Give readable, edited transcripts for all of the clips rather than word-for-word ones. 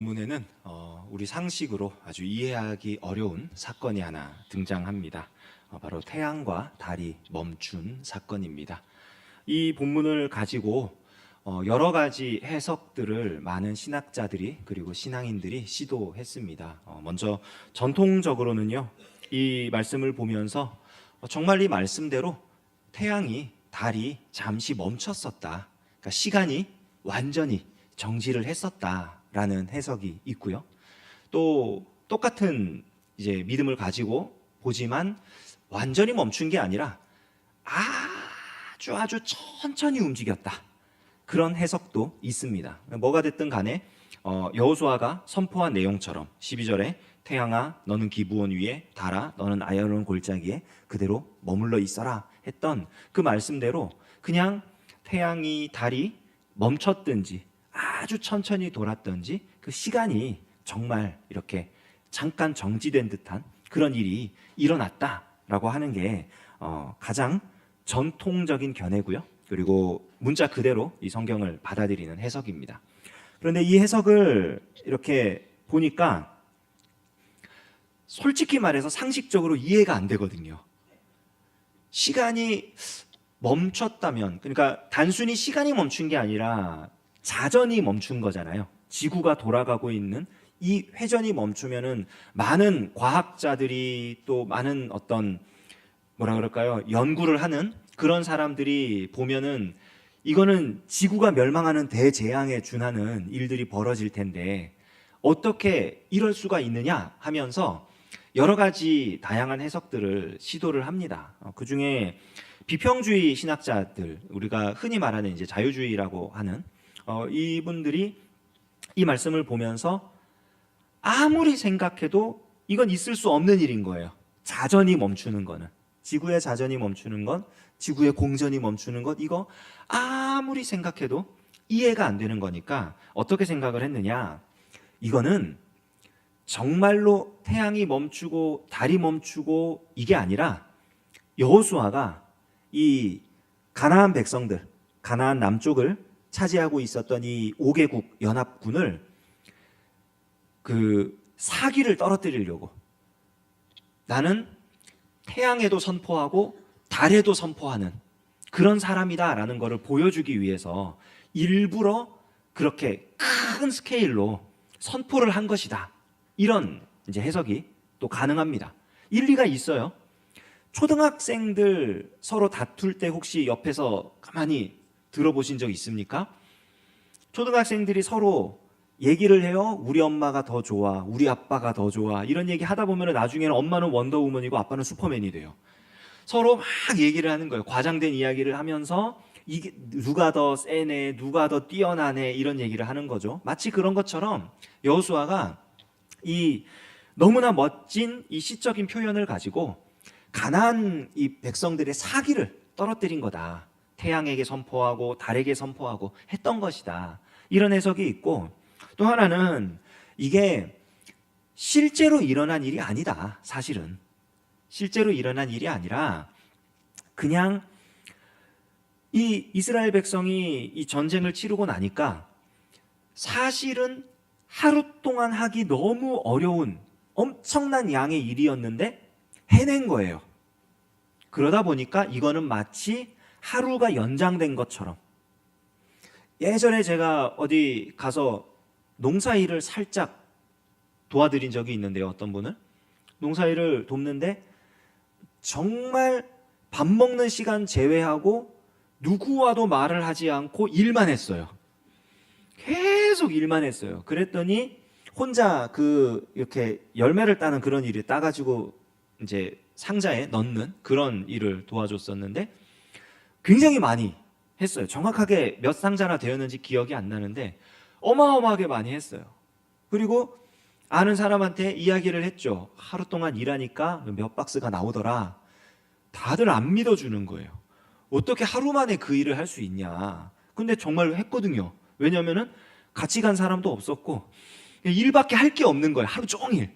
문에는 우리 상식으로 아주 이해하기 어려운 사건이 하나 등장합니다. 바로 태양과 달이 멈춘 사건입니다. 이 본문을 가지고 여러 가지 해석들을 많은 신학자들이 그리고 신앙인들이 시도했습니다. 먼저 전통적으로는요, 이 말씀을 보면서 정말 이 말씀대로 태양이 달이 잠시 멈췄었다. 그러니까 시간이 완전히 정지를 했었다라는 해석이 있고요. 또 똑같은 이제 믿음을 가지고 보지만 완전히 멈춘 게 아니라 아주 천천히 움직였다. 그런 해석도 있습니다. 뭐가 됐든 간에 여호수아가 선포한 내용처럼 12절에 태양아 너는 기브온 위에 달아 너는 아야론 골짜기에 그대로 머물러 있어라 했던 그 말씀대로 그냥 태양이 달이 멈췄든지 아주 천천히 돌았든지 그 시간이 정말 이렇게 잠깐 정지된 듯한 그런 일이 일어났다라고 하는 게 가장 전통적인 견해고요. 그리고 문자 그대로 이 성경을 받아들이는 해석입니다. 그런데 이 해석을 이렇게 보니까 솔직히 말해서 상식적으로 이해가 안 되거든요. 시간이 멈췄다면, 그러니까 단순히 시간이 멈춘 게 아니라 자전이 멈춘 거잖아요. 지구가 돌아가고 있는 이 회전이 멈추면은 많은 과학자들이 또 많은 어떤 뭐라 그럴까요? 연구를 하는 그런 사람들이 보면은 이거는 지구가 멸망하는 대재앙에 준하는 일들이 벌어질 텐데 어떻게 이럴 수가 있느냐 하면서 여러 가지 다양한 해석들을 시도를 합니다. 그 중에 비평주의 신학자들, 우리가 흔히 말하는 이제 자유주의라고 하는 이분들이 이 말씀을 보면서 아무리 생각해도 이건 있을 수 없는 일인 거예요. 자전이 멈추는 거는. 지구의 자전이 멈추는 것, 지구의 공전이 멈추는 것, 이거 아무리 생각해도 이해가 안 되는 거니까 어떻게 생각을 했느냐. 이거는 정말로 태양이 멈추고 달이 멈추고 이게 아니라 여호수아가 이 가나안 백성들, 가나안 남쪽을 차지하고 있었던 이 5개국 연합군을 그 사기를 떨어뜨리려고 나는 태양에도 선포하고 달에도 선포하는 그런 사람이다라는 것을 보여주기 위해서 일부러 그렇게 큰 스케일로 선포를 한 것이다. 이런 이제 해석이 또 가능합니다. 일리가 있어요. 초등학생들 서로 다툴 때 혹시 옆에서 가만히 들어보신 적 있습니까? 초등학생들이 서로 얘기를 해요. 우리 엄마가 더 좋아, 우리 아빠가 더 좋아. 이런 얘기 하다 보면 나중에는 엄마는 원더우먼이고 아빠는 슈퍼맨이 돼요. 서로 막 얘기를 하는 거예요. 과장된 이야기를 하면서 이게 누가 더 세네, 누가 더 뛰어나네 이런 얘기를 하는 거죠. 마치 그런 것처럼 여호수아가 이 너무나 멋진 이 시적인 표현을 가지고 가나안 이 백성들의 사기를 떨어뜨린 거다. 태양에게 선포하고 달에게 선포하고 했던 것이다. 이런 해석이 있고 또 하나는 이게 실제로 일어난 일이 아니다. 사실은 실제로 일어난 일이 아니라 그냥 이 이스라엘 백성이 이 전쟁을 치르고 나니까 사실은 하루 동안 하기 너무 어려운 엄청난 양의 일이었는데 해낸 거예요. 그러다 보니까 이거는 마치 하루가 연장된 것처럼. 예전에 제가 어디 가서 농사일을 살짝 도와드린 적이 있는데요. 어떤 분을 농사일을 돕는데 정말 밥 먹는 시간 제외하고 누구와도 말을 하지 않고 일만 했어요. 계속 일만 했어요. 그랬더니 혼자 이렇게 열매를 따는 그런 일을 따가지고 이제 상자에 넣는 그런 일을 도와줬었는데 굉장히 많이 했어요. 정확하게 몇 상자나 되었는지 기억이 안 나는데 어마어마하게 많이 했어요. 그리고 아는 사람한테 이야기를 했죠. 하루 동안 일하니까 몇 박스가 나오더라. 다들 안 믿어주는 거예요. 어떻게 하루 만에 그 일을 할 수 있냐. 근데 정말 했거든요. 왜냐면은 같이 간 사람도 없었고 일밖에 할 게 없는 거예요. 하루 종일.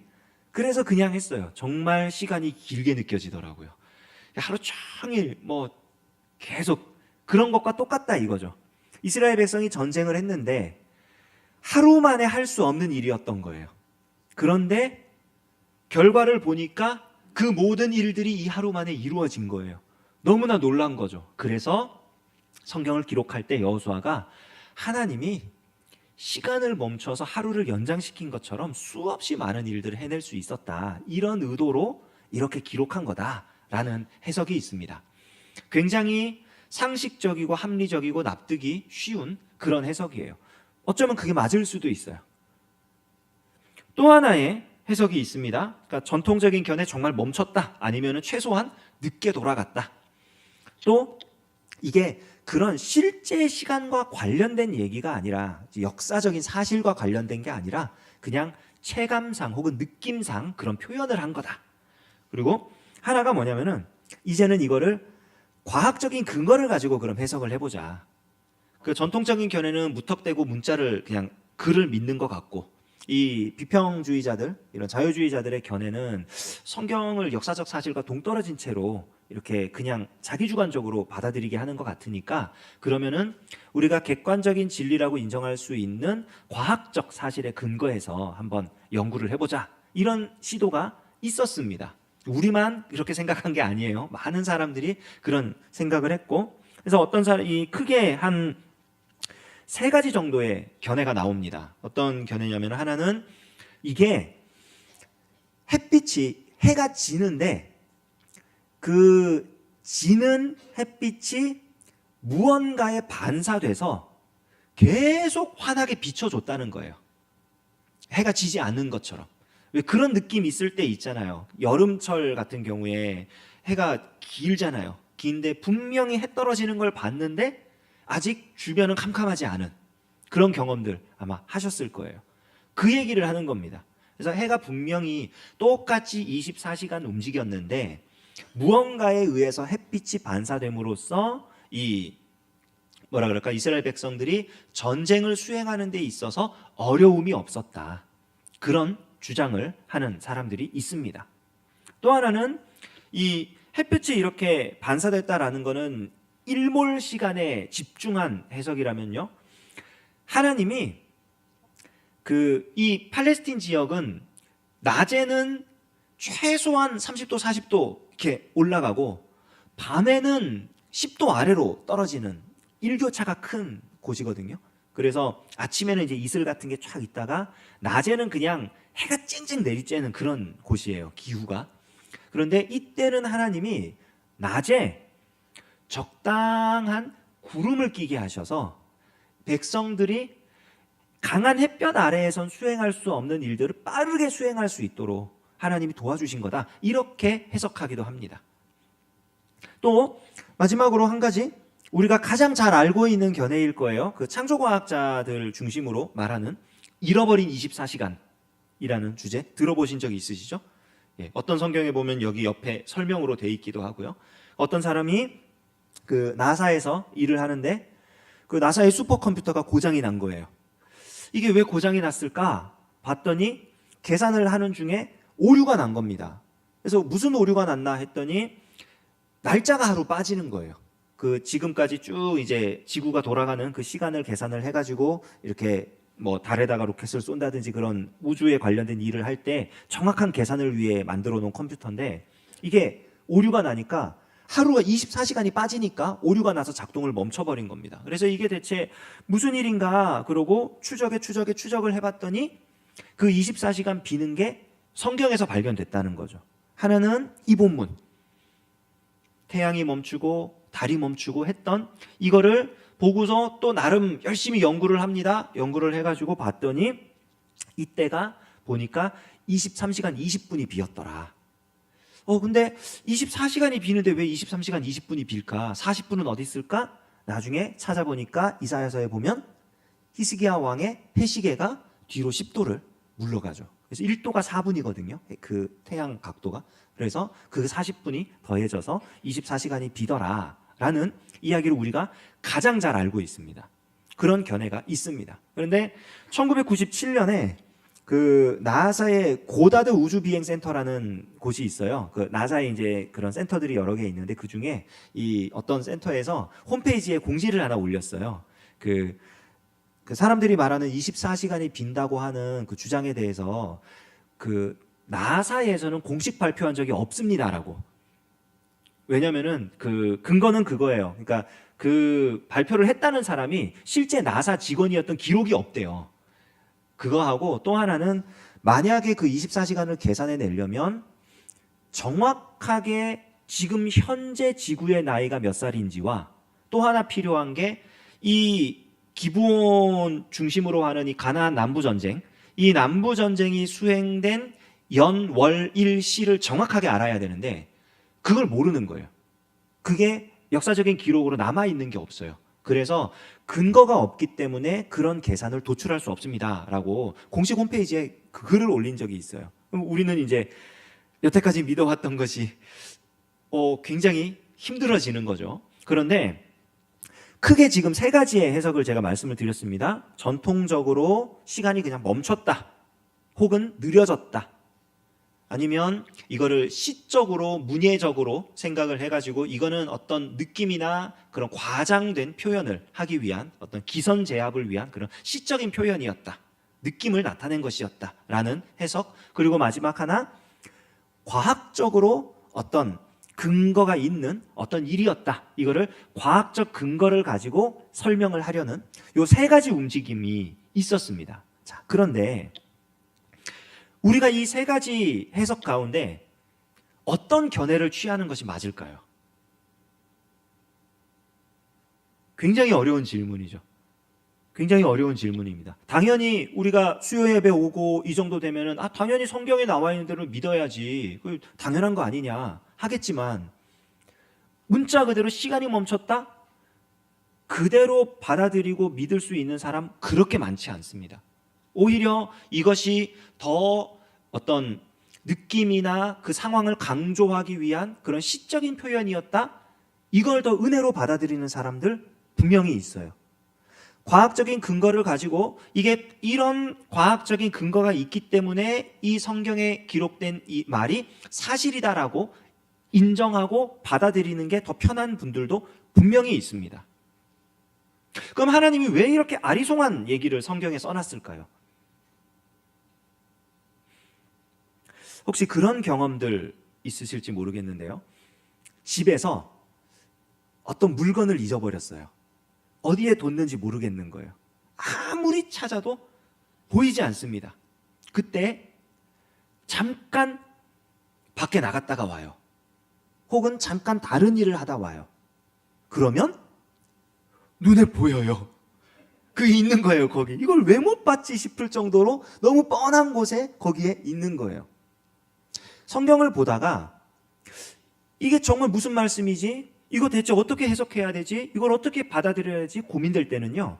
그래서 그냥 했어요. 정말 시간이 길게 느껴지더라고요. 하루 종일 뭐 계속 그런 것과 똑같다 이거죠. 이스라엘 백성이 전쟁을 했는데 하루 만에 할 수 없는 일이었던 거예요. 그런데 결과를 보니까 그 모든 일들이 이 하루 만에 이루어진 거예요. 너무나 놀란 거죠. 그래서 성경을 기록할 때 여호수아가 하나님이 시간을 멈춰서 하루를 연장시킨 것처럼 수없이 많은 일들을 해낼 수 있었다, 이런 의도로 이렇게 기록한 거다라는 해석이 있습니다. 굉장히 상식적이고 합리적이고 납득이 쉬운 그런 해석이에요. 어쩌면 그게 맞을 수도 있어요. 또 하나의 해석이 있습니다. 그러니까 전통적인 견해 정말 멈췄다, 아니면 최소한 늦게 돌아갔다. 또 이게 그런 실제 시간과 관련된 얘기가 아니라, 역사적인 사실과 관련된 게 아니라 그냥 체감상 혹은 느낌상 그런 표현을 한 거다. 그리고 하나가 뭐냐면은 이제는 이거를 과학적인 근거를 가지고 그럼 해석을 해보자. 그 전통적인 견해는 무턱대고 문자를 그냥 글을 믿는 것 같고, 이 비평주의자들, 이런 자유주의자들의 견해는 성경을 역사적 사실과 동떨어진 채로 이렇게 그냥 자기 주관적으로 받아들이게 하는 것 같으니까, 그러면은 우리가 객관적인 진리라고 인정할 수 있는 과학적 사실에 근거해서 한번 연구를 해보자, 이런 시도가 있었습니다. 우리만 이렇게 생각한 게 아니에요. 많은 사람들이 그런 생각을 했고, 그래서 어떤 사람이 크게 한 세 가지 정도의 견해가 나옵니다. 어떤 견해냐면, 하나는 이게 해가 지는데 그 지는 햇빛이 무언가에 반사돼서 계속 환하게 비춰줬다는 거예요. 해가 지지 않는 것처럼. 왜 그런 느낌 있을 때 있잖아요. 여름철 같은 경우에 해가 길잖아요. 긴데 분명히 해 떨어지는 걸 봤는데 아직 주변은 캄캄하지 않은 그런 경험들 아마 하셨을 거예요. 그 얘기를 하는 겁니다. 그래서 해가 분명히 똑같이 24시간 움직였는데 무언가에 의해서 햇빛이 반사됨으로써 이 이스라엘 백성들이 전쟁을 수행하는 데 있어서 어려움이 없었다, 그런 주장을 하는 사람들이 있습니다. 또 하나는 이 햇빛이 이렇게 반사됐다라는 것은 일몰 시간에 집중한 해석이라면요, 하나님이 이 팔레스틴 지역은 낮에는 최소한 30도 40도 이렇게 올라가고 밤에는 10도 아래로 떨어지는 일교차가 큰 곳이거든요. 그래서 아침에는 이제 이슬 같은 게 쫙 있다가 낮에는 그냥 해가 쨍쨍 내리쬐는 그런 곳이에요, 기후가. 그런데 이때는 하나님이 낮에 적당한 구름을 끼게 하셔서 백성들이 강한 햇볕 아래에선 수행할 수 없는 일들을 빠르게 수행할 수 있도록 하나님이 도와주신 거다, 이렇게 해석하기도 합니다. 또 마지막으로 한 가지, 우리가 가장 잘 알고 있는 견해일 거예요. 그 창조과학자들 중심으로 말하는 잃어버린 24시간이라는 주제 들어보신 적 있으시죠? 예, 어떤 성경에 보면 여기 옆에 설명으로 돼 있기도 하고요. 어떤 사람이 그 나사에서 일을 하는데 그 나사의 슈퍼컴퓨터가 고장이 난 거예요. 이게 왜 고장이 났을까 봤더니 계산을 하는 중에 오류가 난 겁니다. 그래서 무슨 오류가 났나 했더니 날짜가 하루 빠지는 거예요. 그 지금까지 쭉 이제 지구가 돌아가는 그 시간을 계산을 해가지고 이렇게 달에다가 로켓을 쏜다든지 그런 우주에 관련된 일을 할 때 정확한 계산을 위해 만들어 놓은 컴퓨터인데, 이게 오류가 나니까 하루가 24시간이 빠지니까 오류가 나서 작동을 멈춰버린 겁니다. 그래서 이게 대체 무슨 일인가 그러고 추적을 해봤더니 그 24시간 비는 게 성경에서 발견됐다는 거죠. 하나는 이 본문, 태양이 멈추고 달이 멈추고 했던 이거를 보고서 또 나름 열심히 연구를 합니다. 연구를 해가지고 봤더니 이때가 보니까 23시간 20분이 비었더라. 근데 24시간이 비는데 왜 23시간 20분이 빌까? 40분은 어디 있을까? 나중에 찾아보니까 이사야서에 보면 히스기야 왕의 해시계가 뒤로 10도를 물러가죠. 그래서 1도가 4분이거든요. 그 태양 각도가. 그래서 그 40분이 더해져서 24시간이 비더라라는 이야기를 우리가 가장 잘 알고 있습니다. 그런 견해가 있습니다. 그런데 1997년에 그 나사의 고다드 우주비행센터라는 곳이 있어요. 그 나사에 이제 그런 센터들이 여러 개 있는데 그 중에 이 어떤 센터에서 홈페이지에 공지를 하나 올렸어요. 그 그 사람들이 말하는 24시간이 빈다고 하는 그 주장에 대해서 그 나사에서는 공식 발표한 적이 없습니다라고. 왜냐면은 그 근거는 그거예요. 그러니까 그 발표를 했다는 사람이 실제 나사 직원이었던 기록이 없대요. 그거하고 또 하나는 만약에 그 24시간을 계산해 내려면 정확하게 지금 현재 지구의 나이가 몇 살인지와 또 하나 필요한 게 이 기브온 중심으로 하는 이 가나안 남부 전쟁, 이 남부 전쟁이 수행된 연, 월, 일, 시를 정확하게 알아야 되는데 그걸 모르는 거예요. 그게 역사적인 기록으로 남아있는 게 없어요. 그래서 근거가 없기 때문에 그런 계산을 도출할 수 없습니다라고 공식 홈페이지에 글을 올린 적이 있어요. 그럼 우리는 이제 여태까지 믿어왔던 것이 굉장히 힘들어지는 거죠. 그런데 크게 지금 세 가지의 해석을 제가 말씀을 드렸습니다. 전통적으로 시간이 그냥 멈췄다, 혹은 느려졌다, 아니면 이거를 시적으로 문예적으로 생각을 해가지고 이거는 어떤 느낌이나 그런 과장된 표현을 하기 위한 어떤 기선제압을 위한 그런 시적인 표현이었다, 느낌을 나타낸 것이었다라는 해석. 그리고 마지막 하나, 과학적으로 어떤 근거가 있는 어떤 일이었다, 이거를 과학적 근거를 가지고 설명을 하려는 요 세 가지 움직임이 있었습니다. 자, 그런데 우리가 이 세 가지 해석 가운데 어떤 견해를 취하는 것이 맞을까요? 굉장히 어려운 질문이죠. 굉장히 어려운 질문입니다. 당연히 우리가 수요 예배 오고 이 정도 되면은 당연히 성경에 나와 있는 대로 믿어야지, 그 당연한 거 아니냐 하겠지만, 문자 그대로 시간이 멈췄다? 그대로 받아들이고 믿을 수 있는 사람 그렇게 많지 않습니다. 오히려 이것이 더 어떤 느낌이나 그 상황을 강조하기 위한 그런 시적인 표현이었다, 이걸 더 은혜로 받아들이는 사람들 분명히 있어요. 과학적인 근거를 가지고 이게 이런 과학적인 근거가 있기 때문에 이 성경에 기록된 이 말이 사실이다라고 인정하고 받아들이는 게 더 편한 분들도 분명히 있습니다. 그럼 하나님이 왜 이렇게 아리송한 얘기를 성경에 써놨을까요? 혹시 그런 경험들 있으실지 모르겠는데요, 집에서 어떤 물건을 잊어버렸어요. 어디에 뒀는지 모르겠는 거예요. 아무리 찾아도 보이지 않습니다. 그때 잠깐 밖에 나갔다가 와요. 혹은 잠깐 다른 일을 하다 와요. 그러면 눈에 보여요. 그게 있는 거예요, 거기. 이걸 왜 못 봤지 싶을 정도로 너무 뻔한 곳에 거기에 있는 거예요. 성경을 보다가 이게 정말 무슨 말씀이지? 이거 대체 어떻게 해석해야 되지? 이걸 어떻게 받아들여야지? 고민될 때는요,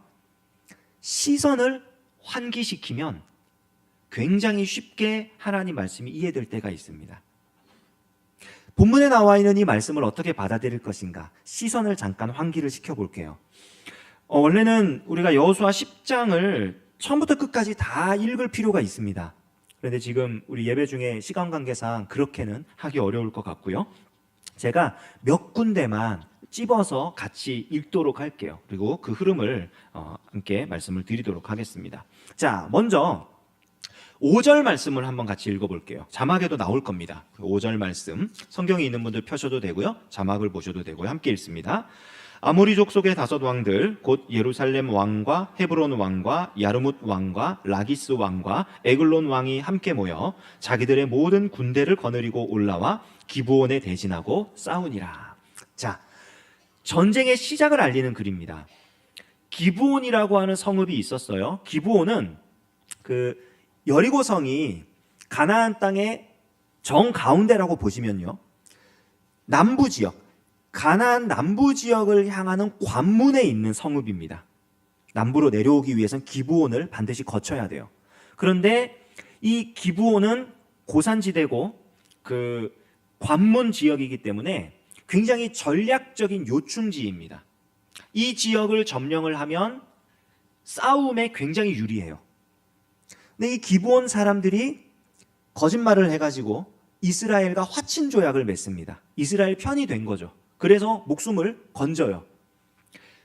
시선을 환기시키면 굉장히 쉽게 하나님 말씀이 이해될 때가 있습니다. 본문에 나와 있는 이 말씀을 어떻게 받아들일 것인가, 시선을 잠깐 환기를 시켜볼게요. 원래는 우리가 여호수아 10장을 처음부터 끝까지 다 읽을 필요가 있습니다. 그런데 지금 우리 예배 중에 시간 관계상 그렇게는 하기 어려울 것 같고요. 제가 몇 군데만 찝어서 같이 읽도록 할게요. 그리고 그 흐름을 함께 말씀을 드리도록 하겠습니다. 자, 먼저 5절 말씀을 한번 같이 읽어볼게요. 자막에도 나올 겁니다. 5절 말씀, 성경에 있는 분들 펴셔도 되고요, 자막을 보셔도 되고요. 함께 읽습니다. 아모리 족속의 5 왕들, 곧 예루살렘 왕과 헤브론 왕과 야르뭇 왕과 라기스 왕과 에글론 왕이 함께 모여 자기들의 모든 군대를 거느리고 올라와 기브온에 대진하고 싸우니라. 자, 전쟁의 시작을 알리는 글입니다. 기브온이라고 하는 성읍이 있었어요. 기브온은 그 여리고성이 가나안 땅의 정가운데라고 보시면요, 남부 지역, 가나안 남부 지역을 향하는 관문에 있는 성읍입니다. 남부로 내려오기 위해서는 기브온을 반드시 거쳐야 돼요. 그런데 이 기브온은 고산지대고 그 관문 지역이기 때문에 굉장히 전략적인 요충지입니다. 이 지역을 점령을 하면 싸움에 굉장히 유리해요. 근데 이 기브온 사람들이 거짓말을 해가지고 이스라엘과 화친 조약을 맺습니다. 이스라엘 편이 된 거죠. 그래서 목숨을 건져요.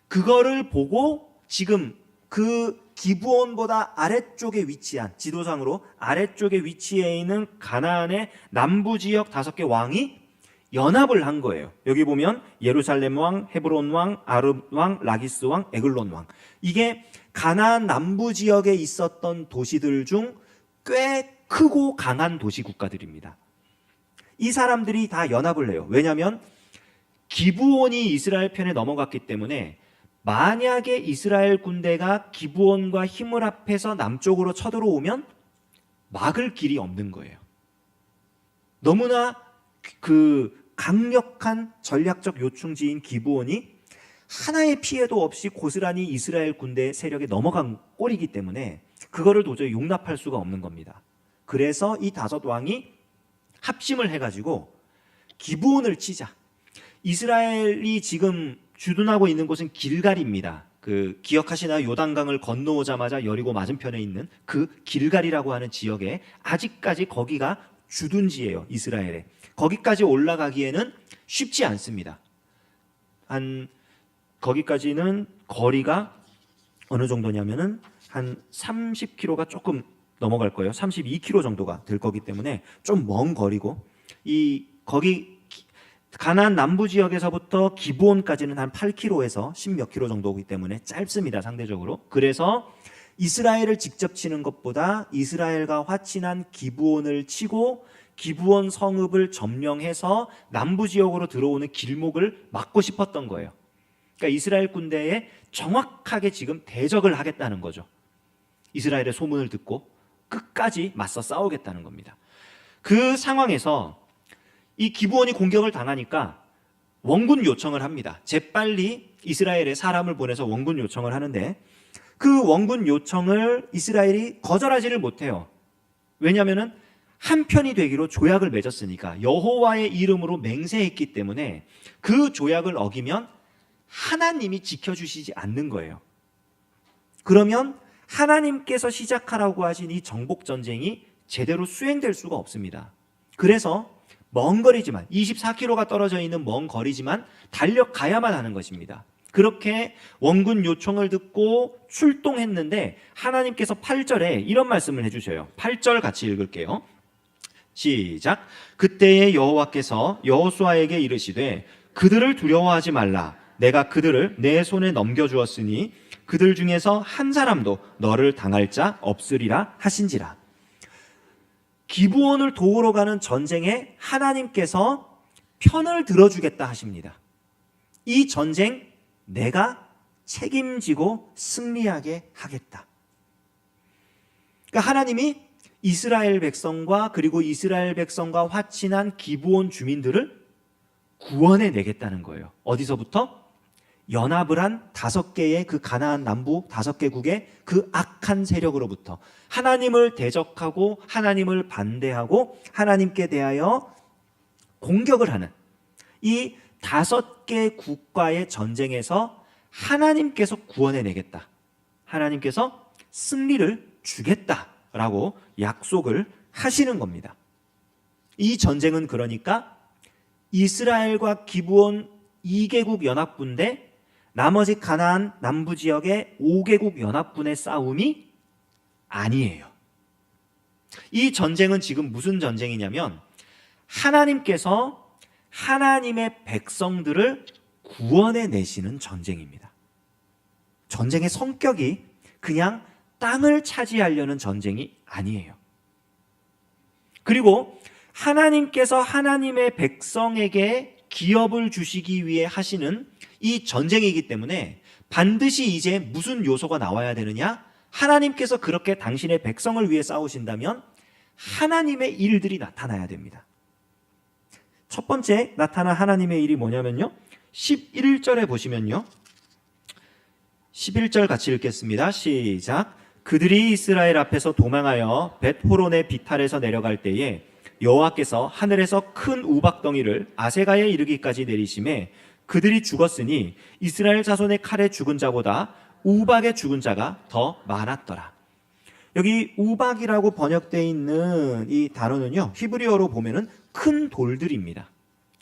그거를 보고 지금 그 기브온보다 아래쪽에 위치한, 지도상으로 아래쪽에 위치해 있는 가나안의 남부 지역 5개 왕이 연합을 한 거예요. 여기 보면 예루살렘 왕, 헤브론 왕, 아릅 왕, 라기스 왕, 에글론 왕. 이게 가나안 남부 지역에 있었던 도시들 중 꽤 크고 강한 도시 국가들입니다. 이 사람들이 다 연합을 해요. 왜냐하면 기브온이 이스라엘 편에 넘어갔기 때문에 만약에 이스라엘 군대가 기브온과 힘을 합해서 남쪽으로 쳐들어오면 막을 길이 없는 거예요. 너무나 그 강력한 전략적 요충지인 기브온이 하나의 피해도 없이 고스란히 이스라엘 군대 세력에 넘어간 꼴이기 때문에 그거를 도저히 용납할 수가 없는 겁니다. 그래서 이 5 왕이 합심을 해가지고 기브온을 치자. 이스라엘이 지금 주둔하고 있는 곳은 길갈입니다. 그 기억하시나요? 요단강을 건너오자마자 여리고 맞은편에 있는 그 길갈이라고 하는 지역에 아직까지 거기가 주둔지예요. 이스라엘에. 거기까지 올라가기에는 쉽지 않습니다. 거기까지는 거리가 어느 정도냐면은 한 30km가 조금 넘어갈 거예요. 32km 정도가 될 거기 때문에 좀 먼 거리고, 거기 가나안 남부 지역에서부터 기브온까지는 한 8km에서 10몇 km 정도이기 때문에 짧습니다, 상대적으로. 그래서 이스라엘을 직접 치는 것보다 이스라엘과 화친한 기브온을 치고 기브온 성읍을 점령해서 남부 지역으로 들어오는 길목을 막고 싶었던 거예요. 그러니까 이스라엘 군대에 정확하게 지금 대적을 하겠다는 거죠. 이스라엘의 소문을 듣고 끝까지 맞서 싸우겠다는 겁니다. 그 상황에서 이 기브온이 공격을 당하니까 원군 요청을 합니다. 재빨리 이스라엘에 사람을 보내서 원군 요청을 하는데 그 원군 요청을 이스라엘이 거절하지를 못해요. 왜냐하면 한편이 되기로 조약을 맺었으니까, 여호와의 이름으로 맹세했기 때문에 그 조약을 어기면 하나님이 지켜주시지 않는 거예요. 그러면 하나님께서 시작하라고 하신 이 정복전쟁이 제대로 수행될 수가 없습니다. 그래서 먼 거리지만, 24km가 떨어져 있는 먼 거리지만 달려가야만 하는 것입니다. 그렇게 원군 요청을 듣고 출동했는데 하나님께서 8절에 이런 말씀을 해주셔요. 8절 같이 읽을게요. 시작. 그때에 여호와께서 여호수아에게 이르시되 그들을 두려워하지 말라. 내가 그들을 내 손에 넘겨주었으니 그들 중에서 한 사람도 너를 당할 자 없으리라 하신지라. 기브온을 도우러 가는 전쟁에 하나님께서 편을 들어주겠다 하십니다. 이 전쟁 내가 책임지고 승리하게 하겠다. 그러니까 하나님이 이스라엘 백성과 그리고 이스라엘 백성과 화친한 기브온 주민들을 구원해 내겠다는 거예요. 어디서부터? 연합을 한 5개의 그 가나안 남부 5개국의 그 악한 세력으로부터, 하나님을 대적하고 하나님을 반대하고 하나님께 대하여 공격을 하는 이 5개 국가의 전쟁에서 하나님께서 구원해 내겠다, 하나님께서 승리를 주겠다라고 약속을 하시는 겁니다. 이 전쟁은 그러니까 이스라엘과 기브온 2개국 연합군 대 나머지 가나안 남부 지역의 5개국 연합군의 싸움이 아니에요. 이 전쟁은 지금 무슨 전쟁이냐면 하나님께서 하나님의 백성들을 구원해 내시는 전쟁입니다. 전쟁의 성격이 그냥 땅을 차지하려는 전쟁이 아니에요. 그리고 하나님께서 하나님의 백성에게 기업을 주시기 위해 하시는 이 전쟁이기 때문에 반드시 이제 무슨 요소가 나와야 되느냐? 하나님께서 그렇게 당신의 백성을 위해 싸우신다면 하나님의 일들이 나타나야 됩니다. 첫 번째 나타난 하나님의 일이 뭐냐면요, 11절에 보시면요, 11절 같이 읽겠습니다. 시작. 그들이 이스라엘 앞에서 도망하여 벳호론의 비탈에서 내려갈 때에 여호와께서 하늘에서 큰 우박덩이를 아세가에 이르기까지 내리심에 그들이 죽었으니 이스라엘 자손의 칼에 죽은 자보다 우박에 죽은 자가 더 많았더라. 여기 우박이라고 번역되어 있는 이 단어는요, 히브리어로 보면은 큰 돌들입니다.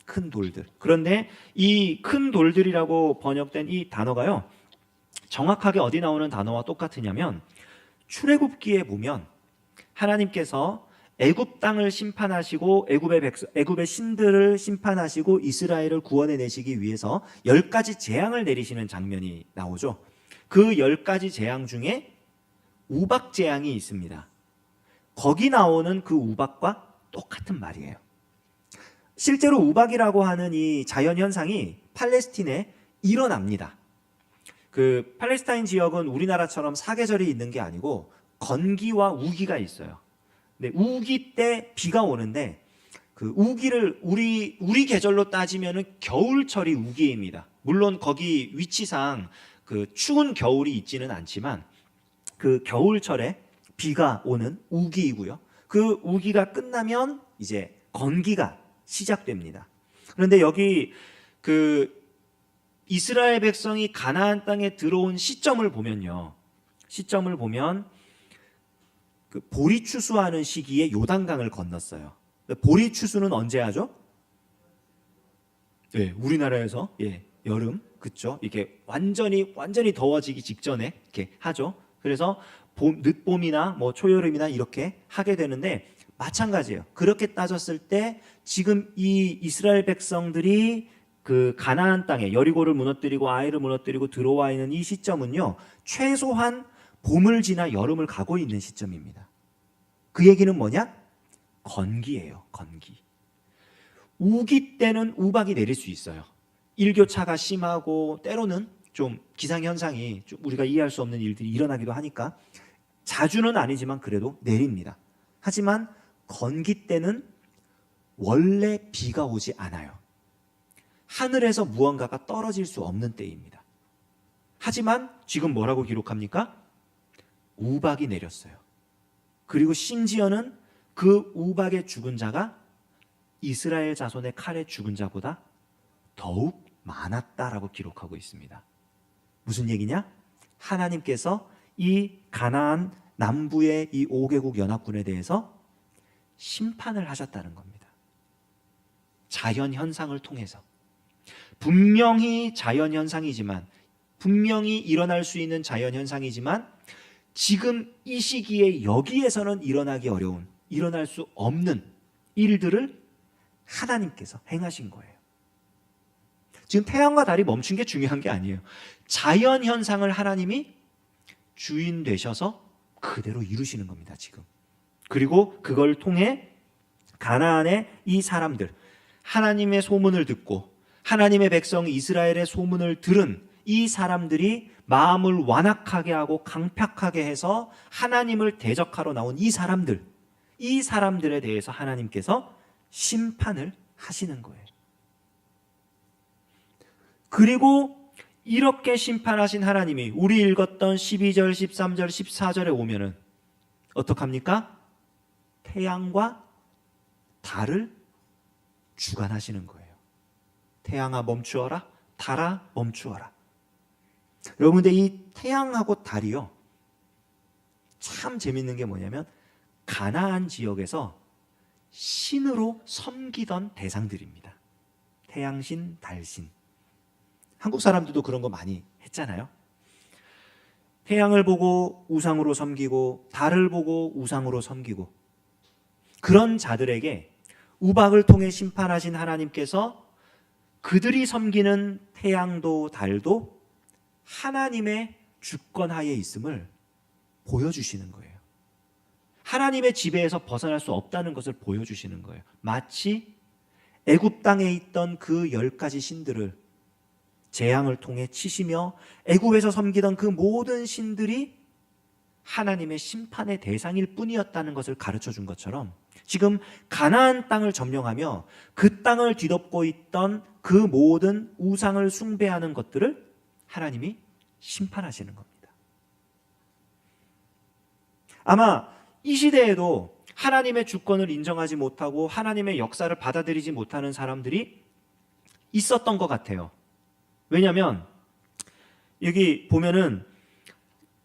큰 돌들. 그런데 이 큰 돌들이라고 번역된 이 단어가요, 정확하게 어디 나오는 단어와 똑같으냐면 출애굽기에 보면 하나님께서 애굽 땅을 심판하시고 애굽의 신들을 심판하시고 이스라엘을 구원해 내시기 위해서 10가지 재앙을 내리시는 장면이 나오죠. 그 10가지 재앙 중에 우박 재앙이 있습니다. 거기 나오는 그 우박과 똑같은 말이에요. 실제로 우박이라고 하는 이 자연 현상이 팔레스틴에 일어납니다. 그 팔레스타인 지역은 우리나라처럼 사계절이 있는 게 아니고 건기와 우기가 있어요. 근데 우기 때 비가 오는데 그 우기를 우리 계절로 따지면은 겨울철이 우기입니다. 물론 거기 위치상 그 추운 겨울이 있지는 않지만 그 겨울철에 비가 오는 우기이고요. 그 우기가 끝나면 이제 건기가 시작됩니다. 그런데 여기 그 이스라엘 백성이 가나안 땅에 들어온 시점을 보면요. 시점을 보면 그 보리 추수하는 시기에 요단강을 건넜어요. 보리 추수는 언제 하죠? 네, 우리나라에서 여름, 그렇죠? 이게 완전히 더워지기 직전에 이렇게 하죠. 그래서 늦봄이나 뭐 초여름이나 이렇게 하게 되는데 마찬가지예요. 그렇게 따졌을 때 지금 이 이스라엘 백성들이 그 가나안 땅에 여리고를 무너뜨리고 아이를 무너뜨리고 들어와 있는 이 시점은요, 최소한 봄을 지나 여름을 가고 있는 시점입니다. 그 얘기는 뭐냐? 건기예요. 건기. 우기 때는 우박이 내릴 수 있어요. 일교차가 심하고 때로는 좀 기상현상이 좀 우리가 이해할 수 없는 일들이 일어나기도 하니까 자주는 아니지만 그래도 내립니다. 하지만 건기 때는 원래 비가 오지 않아요. 하늘에서 무언가가 떨어질 수 없는 때입니다. 하지만 지금 뭐라고 기록합니까? 우박이 내렸어요. 그리고 심지어는 그 우박에 죽은 자가 이스라엘 자손의 칼에 죽은 자보다 더욱 많았다라고 기록하고 있습니다. 무슨 얘기냐? 하나님께서 이 가나안 남부의 이 5개국 연합군에 대해서 심판을 하셨다는 겁니다. 자연 현상을 통해서. 분명히 자연 현상이지만, 분명히 일어날 수 있는 자연 현상이지만 지금 이 시기에 여기에서는 일어나기 어려운, 일어날 수 없는 일들을 하나님께서 행하신 거예요. 지금 태양과 달이 멈춘 게 중요한 게 아니에요. 자연 현상을 하나님이 주인 되셔서 그대로 이루시는 겁니다, 지금. 그리고 그걸 통해 가나안의 이 사람들, 하나님의 소문을 듣고 하나님의 백성 이스라엘의 소문을 들은 이 사람들이 마음을 완악하게 하고 강팍하게 해서 하나님을 대적하러 나온 이 사람들에 대해서 하나님께서 심판을 하시는 거예요. 그리고 이렇게 심판하신 하나님이 우리 읽었던 12절, 13절, 14절에 오면은 어떡합니까? 태양과 달을 주관하시는 거예요. 태양아 멈추어라, 달아 멈추어라. 여러분, 근데 이 태양하고 달이요, 참 재밌는 게 뭐냐면 가나안 지역에서 신으로 섬기던 대상들입니다. 태양신, 달신. 한국 사람들도 그런 거 많이 했잖아요. 태양을 보고 우상으로 섬기고 달을 보고 우상으로 섬기고, 그런 자들에게 우박을 통해 심판하신 하나님께서 그들이 섬기는 태양도 달도 하나님의 주권하에 있음을 보여주시는 거예요. 하나님의 지배에서 벗어날 수 없다는 것을 보여주시는 거예요. 마치 애굽 땅에 있던 그 10가지 신들을 재앙을 통해 치시며 애굽에서 섬기던 그 모든 신들이 하나님의 심판의 대상일 뿐이었다는 것을 가르쳐 준 것처럼, 지금 가나안 땅을 점령하며 그 땅을 뒤덮고 있던 그 모든 우상을 숭배하는 것들을 하나님이 심판하시는 겁니다. 아마 이 시대에도 하나님의 주권을 인정하지 못하고 하나님의 역사를 받아들이지 못하는 사람들이 있었던 것 같아요. 왜냐하면 여기 보면은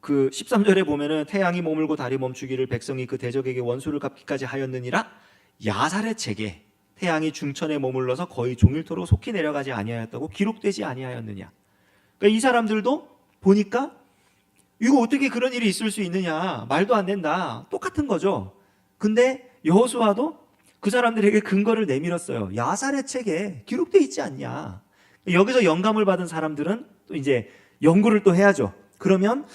그 13절에 보면은 태양이 머물고 달이 멈추기를 백성이 그 대적에게 원수를 갚기까지 하였느니라. 야살의 책에 태양이 중천에 머물러서 거의 종일토록 속히 내려가지 아니하였다고 기록되지 아니하였느냐. 그러니까 이 사람들도 보니까 이거 어떻게 그런 일이 있을 수 있느냐, 말도 안 된다, 똑같은 거죠. 근데 여호수아도 그 사람들에게 근거를 내밀었어요. 야살의 책에 기록돼 있지 않냐. 여기서 영감을 받은 사람들은 또 이제 연구를 또 해야죠. 그러면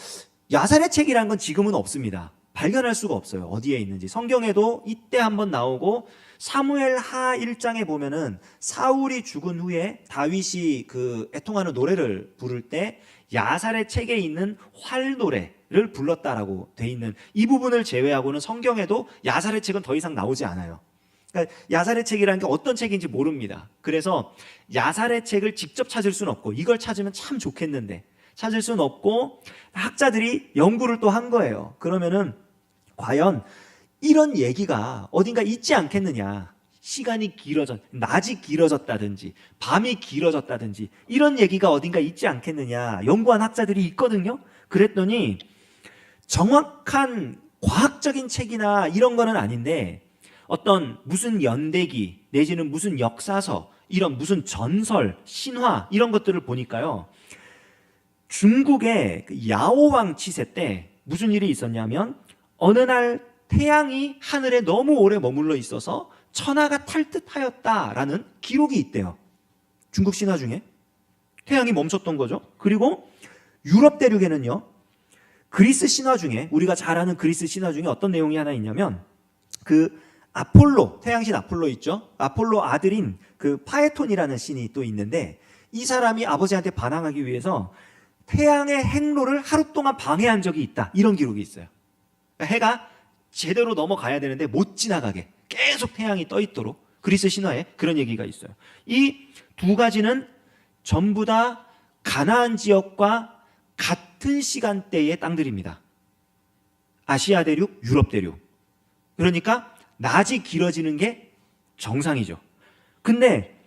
야살의 책이란 건 지금은 없습니다. 발견할 수가 없어요. 어디에 있는지. 성경에도 이때 한번 나오고, 사무엘 하 1장에 보면은 사울이 죽은 후에 다윗이 그 애통하는 노래를 부를 때 야살의 책에 있는 활 노래를 불렀다라고 돼 있는 이 부분을 제외하고는 성경에도 야살의 책은 더 이상 나오지 않아요. 그러니까 야살의 책이라는 게 어떤 책인지 모릅니다. 그래서 야살의 책을 직접 찾을 수는 없고, 이걸 찾으면 참 좋겠는데 찾을 수는 없고, 학자들이 연구를 또 한 거예요. 그러면은 과연 이런 얘기가 어딘가 있지 않겠느냐. 시간이 낮이 길어졌다든지 밤이 길어졌다든지 이런 얘기가 어딘가 있지 않겠느냐 연구한 학자들이 있거든요. 그랬더니 정확한 과학적인 책이나 이런 거는 아닌데, 어떤 무슨 연대기 내지는 무슨 역사서, 이런 무슨 전설, 신화 이런 것들을 보니까요, 중국의 야오왕 치세 때 무슨 일이 있었냐면, 어느 날 태양이 하늘에 너무 오래 머물러 있어서 천하가 탈듯하였다라는 기록이 있대요. 중국 신화 중에 태양이 멈췄던 거죠. 그리고 유럽 대륙에는요, 그리스 신화 중에, 우리가 잘 아는 그리스 신화 중에 어떤 내용이 하나 있냐면, 그 아폴로, 태양신 아폴로 있죠. 아폴로 아들인 그 파에톤이라는 신이 또 있는데, 이 사람이 아버지한테 반항하기 위해서 태양의 행로를 하루 동안 방해한 적이 있다, 이런 기록이 있어요. 그러니까 해가 제대로 넘어가야 되는데 못 지나가게 계속 태양이 떠 있도록, 그리스 신화에 그런 얘기가 있어요. 이 두 가지는 전부 다 가나안 지역과 같은 시간대의 땅들입니다. 아시아 대륙, 유럽 대륙. 그러니까 낮이 길어지는 게 정상이죠. 근데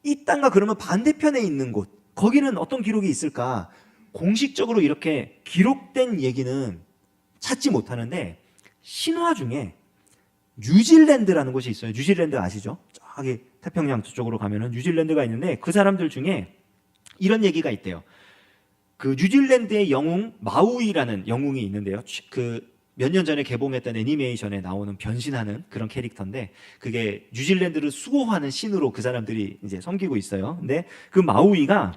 이 땅과 그러면 반대편에 있는 곳, 거기는 어떤 기록이 있을까? 공식적으로 이렇게 기록된 얘기는 찾지 못하는데, 신화 중에 뉴질랜드라는 곳이 있어요. 뉴질랜드 아시죠? 저기 태평양 저쪽으로 가면은 뉴질랜드가 있는데, 그 사람들 중에 이런 얘기가 있대요. 그 뉴질랜드의 영웅 마우이라는 영웅이 있는데요. 그 몇 년 전에 개봉했던 애니메이션에 나오는 변신하는 그런 캐릭터인데, 그게 뉴질랜드를 수호하는 신으로 그 사람들이 이제 섬기고 있어요. 근데 그 마우이가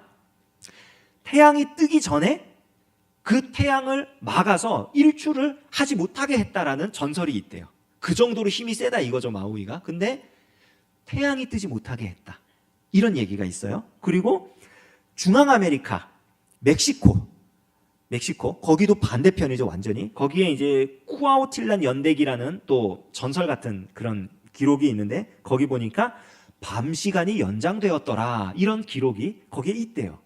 태양이 뜨기 전에 그 태양을 막아서 일출을 하지 못하게 했다라는 전설이 있대요. 그 정도로 힘이 세다 이거죠, 마우이가. 근데 태양이 뜨지 못하게 했다, 이런 얘기가 있어요. 그리고 중앙아메리카, 멕시코, 거기도 반대편이죠, 완전히. 거기에 이제 쿠아우틸란 연대기라는 또 전설 같은 그런 기록이 있는데, 거기 보니까 밤 시간이 연장되었더라, 이런 기록이 거기에 있대요.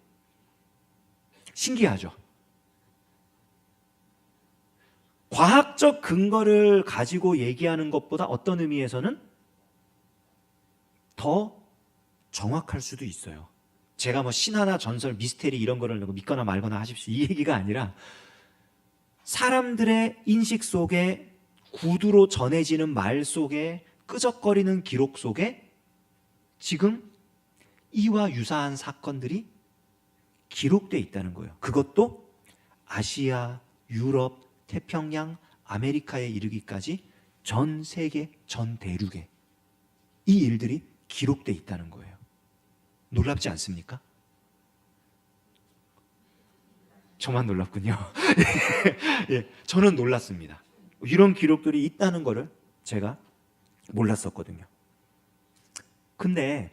신기하죠? 과학적 근거를 가지고 얘기하는 것보다 어떤 의미에서는 더 정확할 수도 있어요. 제가 뭐 신화나 전설, 미스테리 이런 거를 믿거나 말거나 하십시오, 이 얘기가 아니라, 사람들의 인식 속에, 구두로 전해지는 말 속에, 끄적거리는 기록 속에 지금 이와 유사한 사건들이 기록되어 있다는 거예요. 그것도 아시아, 유럽, 태평양, 아메리카에 이르기까지 전 세계, 전 대륙에 이 일들이 기록되어 있다는 거예요. 놀랍지 않습니까? 저만 놀랍군요. 예, 저는 놀랐습니다. 이런 기록들이 있다는 거를 제가 몰랐었거든요. 근데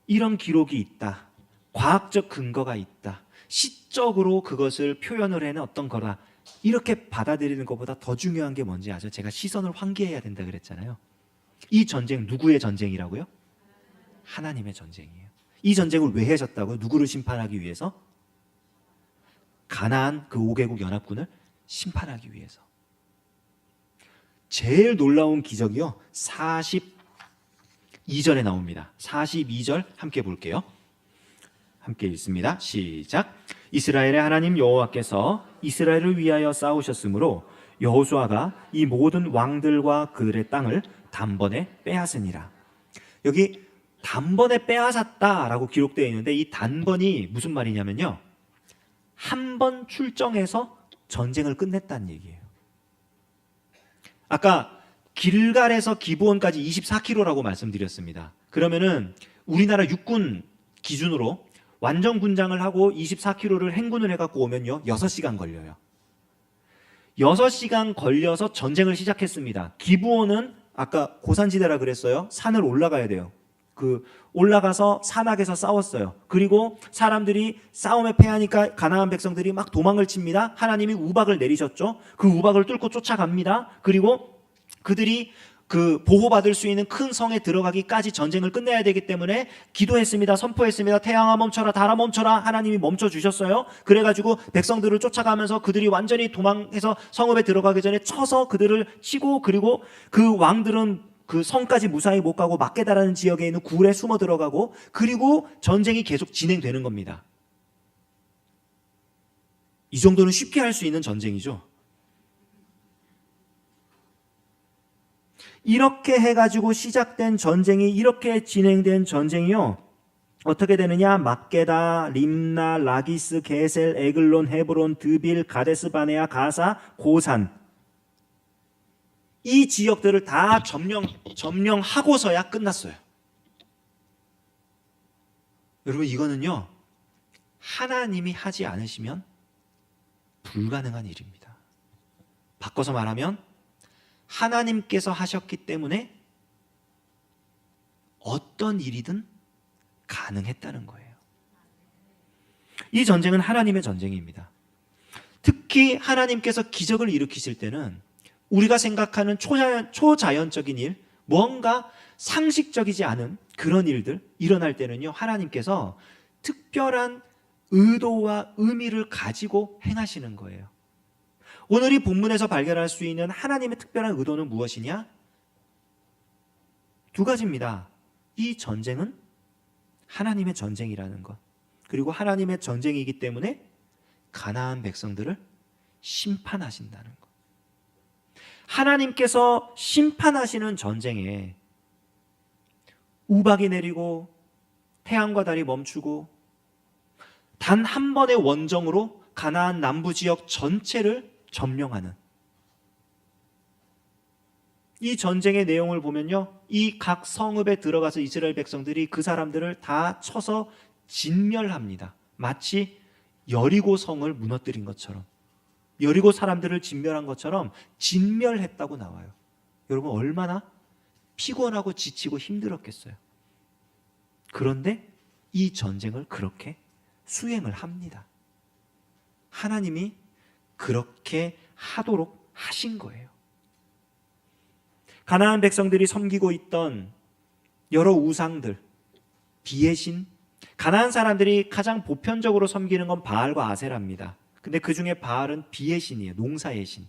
이런 기록이 있다, 과학적 근거가 있다, 시적으로 그것을 표현을 해낸 어떤 거다, 이렇게 받아들이는 것보다 더 중요한 게 뭔지 아죠? 제가 시선을 환기해야 된다 그랬잖아요. 이 전쟁 누구의 전쟁이라고요? 하나님의 전쟁이에요. 이 전쟁을 왜 하셨다고요? 누구를 심판하기 위해서? 가나안 그 5개국 연합군을 심판하기 위해서. 제일 놀라운 기적이요, 42절에 나옵니다. 42절 함께 볼게요. 함께 읽습니다. 시작. 이스라엘의 하나님 여호와께서 이스라엘을 위하여 싸우셨으므로 여호수아가 이 모든 왕들과 그들의 땅을 단번에 빼앗으니라. 여기 단번에 빼앗았다라고 기록되어 있는데, 이 단번이 무슨 말이냐면요, 한 번 출정해서 전쟁을 끝냈다는 얘기예요. 아까 길갈에서 기브온까지 24km라고 말씀드렸습니다. 그러면은 우리나라 육군 기준으로 완전 군장을 하고 24km를 행군을 해갖고 오면요 6시간 걸려요. 6시간 걸려서 전쟁을 시작했습니다. 기브온은 아까 고산지대라 그랬어요. 산을 올라가야 돼요. 올라가서 산악에서 싸웠어요. 그리고 사람들이 싸움에 패하니까 가나안 백성들이 막 도망을 칩니다. 하나님이 우박을 내리셨죠. 그 우박을 뚫고 쫓아갑니다. 그리고 그들이 보호받을 수 있는 큰 성에 들어가기까지 전쟁을 끝내야 되기 때문에 기도했습니다. 선포했습니다. 태양아 멈춰라, 달아 멈춰라. 하나님이 멈춰주셨어요. 그래가지고 백성들을 쫓아가면서 그들이 완전히 도망해서 성읍에 들어가기 전에 쳐서 그들을 치고, 그리고 그 왕들은 그 성까지 무사히 못 가고 막게다라는 지역에 있는 굴에 숨어 들어가고, 그리고 전쟁이 계속 진행되는 겁니다. 이 정도는 쉽게 할 수 있는 전쟁이죠. 이렇게 해가지고 시작된 전쟁이, 이렇게 진행된 전쟁이요 어떻게 되느냐? 막게다, 림나, 라기스, 게셀, 에글론, 헤브론, 드빌, 가데스 바네아, 가사, 고산, 이 지역들을 다 점령하고서야 끝났어요. 여러분, 이거는요 하나님이 하지 않으시면 불가능한 일입니다. 바꿔서 말하면 하나님께서 하셨기 때문에 어떤 일이든 가능했다는 거예요. 이 전쟁은 하나님의 전쟁입니다. 특히 하나님께서 기적을 일으키실 때는 우리가 생각하는 초자연적인 일, 뭔가 상식적이지 않은 그런 일들 일어날 때는요 하나님께서 특별한 의도와 의미를 가지고 행하시는 거예요. 오늘 이 본문에서 발견할 수 있는 하나님의 특별한 의도는 무엇이냐? 두 가지입니다. 이 전쟁은 하나님의 전쟁이라는 것, 그리고 하나님의 전쟁이기 때문에 가나안 백성들을 심판하신다는 것. 하나님께서 심판하시는 전쟁에 우박이 내리고 태양과 달이 멈추고 단 한 번의 원정으로 가나안 남부 지역 전체를 점령하는 이 전쟁의 내용을 보면요, 이 각 성읍에 들어가서 이스라엘 백성들이 그 사람들을 다 쳐서 진멸합니다. 마치 여리고 성을 무너뜨린 것처럼, 여리고 사람들을 진멸한 것처럼 진멸했다고 나와요. 여러분, 얼마나 피곤하고 지치고 힘들었겠어요. 그런데 이 전쟁을 그렇게 수행을 합니다. 하나님이 그렇게 하도록 하신 거예요. 가나안 백성들이 섬기고 있던 여러 우상들, 비의 신, 가나안 사람들이 가장 보편적으로 섬기는 건 바알과 아세라입니다. 근데 그 중에 바알은 비의 신이에요. 농사의 신.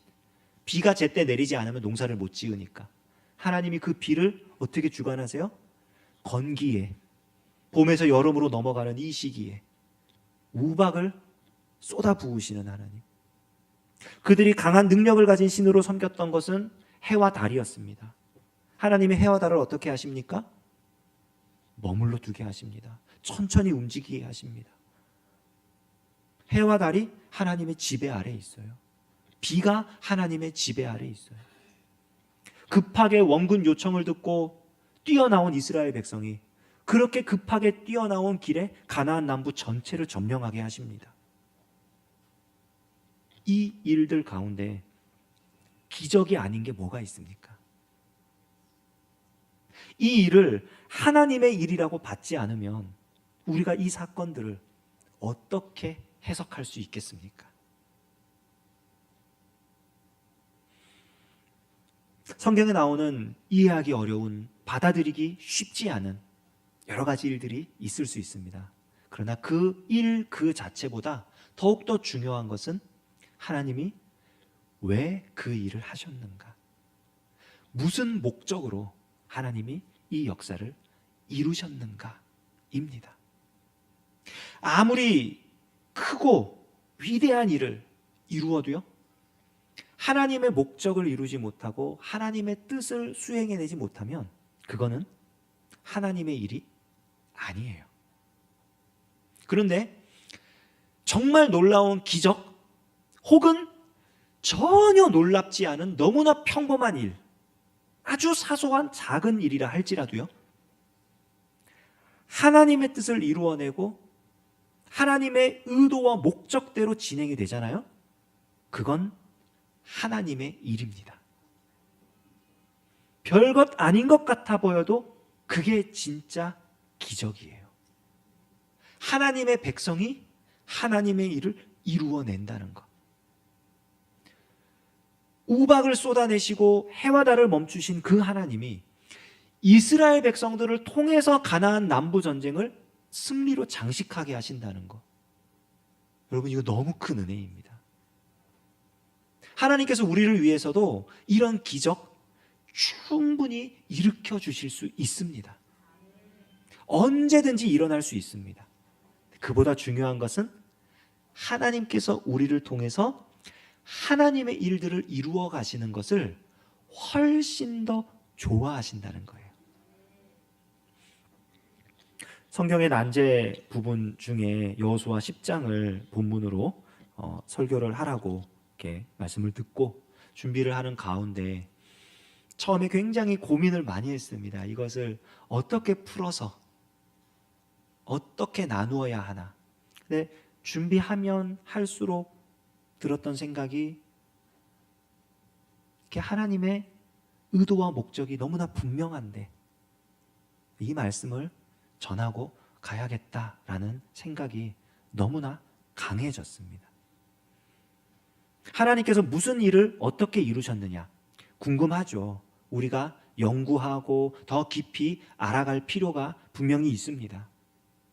비가 제때 내리지 않으면 농사를 못 지으니까 하나님이 그 비를 어떻게 주관하세요? 건기에, 봄에서 여름으로 넘어가는 이 시기에 우박을 쏟아 부으시는 하나님. 그들이 강한 능력을 가진 신으로 섬겼던 것은 해와 달이었습니다. 하나님이 해와 달을 어떻게 하십니까? 머물러 두게 하십니다. 천천히 움직이게 하십니다. 해와 달이 하나님의 지배 아래에 있어요. 비가 하나님의 지배 아래에 있어요. 급하게 원군 요청을 듣고 뛰어나온 이스라엘 백성이 그렇게 급하게 뛰어나온 길에 가나안 남부 전체를 점령하게 하십니다. 이 일들 가운데 기적이 아닌 게 뭐가 있습니까? 이 일을 하나님의 일이라고 받지 않으면 우리가 이 사건들을 어떻게 해석할 수 있겠습니까? 성경에 나오는 이해하기 어려운, 받아들이기 쉽지 않은 여러 가지 일들이 있을 수 있습니다. 그러나 그 일 그 자체보다 더욱더 중요한 것은 하나님이 왜 그 일을 하셨는가? 무슨 목적으로 하나님이 이 역사를 이루셨는가입니다. 아무리 크고 위대한 일을 이루어도요, 하나님의 목적을 이루지 못하고 하나님의 뜻을 수행해내지 못하면 그거는 하나님의 일이 아니에요. 그런데 정말 놀라운 기적 혹은 전혀 놀랍지 않은 너무나 평범한 일, 아주 사소한 작은 일이라 할지라도요, 하나님의 뜻을 이루어내고 하나님의 의도와 목적대로 진행이 되잖아요. 그건 하나님의 일입니다. 별것 아닌 것 같아 보여도 그게 진짜 기적이에요. 하나님의 백성이 하나님의 일을 이루어낸다는 것. 우박을 쏟아내시고 해와 달을 멈추신 그 하나님이 이스라엘 백성들을 통해서 가나안 남부 전쟁을 승리로 장식하게 하신다는 것. 여러분, 이거 너무 큰 은혜입니다. 하나님께서 우리를 위해서도 이런 기적 충분히 일으켜 주실 수 있습니다. 언제든지 일어날 수 있습니다. 그보다 중요한 것은 하나님께서 우리를 통해서 하나님의 일들을 이루어 가시는 것을 훨씬 더 좋아하신다는 거예요. 성경의 난제 부분 중에 여호수아 10장을 본문으로 설교를 하라고 이렇게 말씀을 듣고 준비를 하는 가운데 처음에 굉장히 고민을 많이 했습니다. 이것을 어떻게 풀어서 어떻게 나누어야 하나. 근데 준비하면 할수록 들었던 생각이 이렇게 하나님의 의도와 목적이 너무나 분명한데 이 말씀을 전하고 가야겠다라는 생각이 너무나 강해졌습니다. 하나님께서 무슨 일을 어떻게 이루셨느냐 궁금하죠. 우리가 연구하고 더 깊이 알아갈 필요가 분명히 있습니다.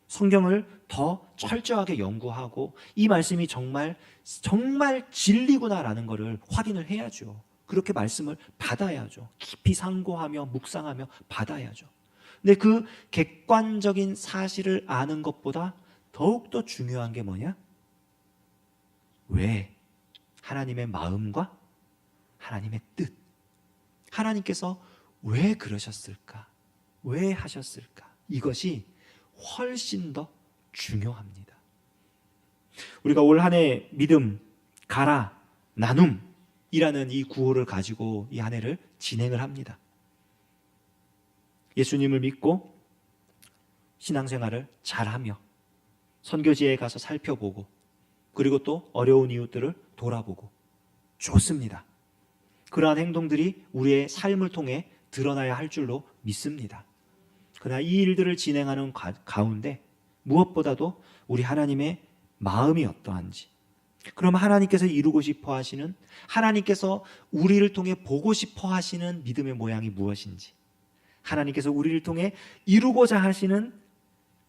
성경을 더 철저하게 연구하고 이 말씀이 정말 진리구나라는 것을 확인을 해야죠. 그렇게 말씀을 받아야죠. 깊이 상고하며 묵상하며 받아야죠. 근데 그 객관적인 사실을 아는 것보다 더욱더 중요한 게 뭐냐? 왜? 하나님의 마음과 하나님의 뜻. 하나님께서 왜 그러셨을까? 왜 하셨을까? 이것이 훨씬 더 중요합니다. 우리가 올 한 해 믿음, 가라, 나눔이라는 이 구호를 가지고 이 한 해를 진행을 합니다. 예수님을 믿고 신앙생활을 잘하며 선교지에 가서 살펴보고 그리고 또 어려운 이웃들을 돌아보고 좋습니다. 그러한 행동들이 우리의 삶을 통해 드러나야 할 줄로 믿습니다. 그러나 이 일들을 진행하는 가운데 무엇보다도 우리 하나님의 마음이 어떠한지, 그럼 하나님께서 이루고 싶어 하시는, 하나님께서 우리를 통해 보고 싶어 하시는 믿음의 모양이 무엇인지, 하나님께서 우리를 통해 이루고자 하시는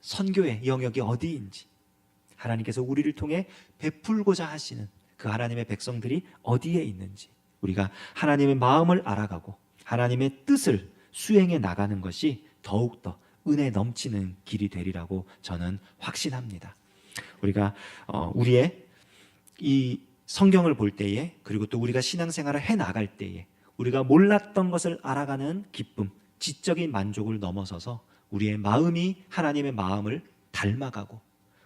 선교의 영역이 어디인지, 하나님께서 우리를 통해 베풀고자 하시는 그 하나님의 백성들이 어디에 있는지 우리가 하나님의 마음을 알아가고 하나님의 뜻을 수행해 나가는 것이 더욱더 은혜 넘치는 길이 되리라고 저는 확신합니다. 우리가 우리의 이 성경을 볼 때에, 그리고 또 우리가 신앙생활을 해 나갈 때에 우리가 몰랐던 것을 알아가는 기쁨, 지적인 만족을 넘어서서 우리의 마음이 하나님의 마음을 닮아가고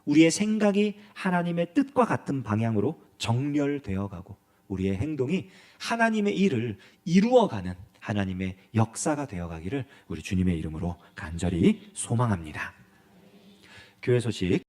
우리의 생각이 하나님의 뜻과 같은 방향으로 정렬되어 가고 우리의 행동이 하나님의 일을 이루어가는 하나님의 역사가 되어가기를 우리 주님의 이름으로 간절히 소망합니다. 교회 소식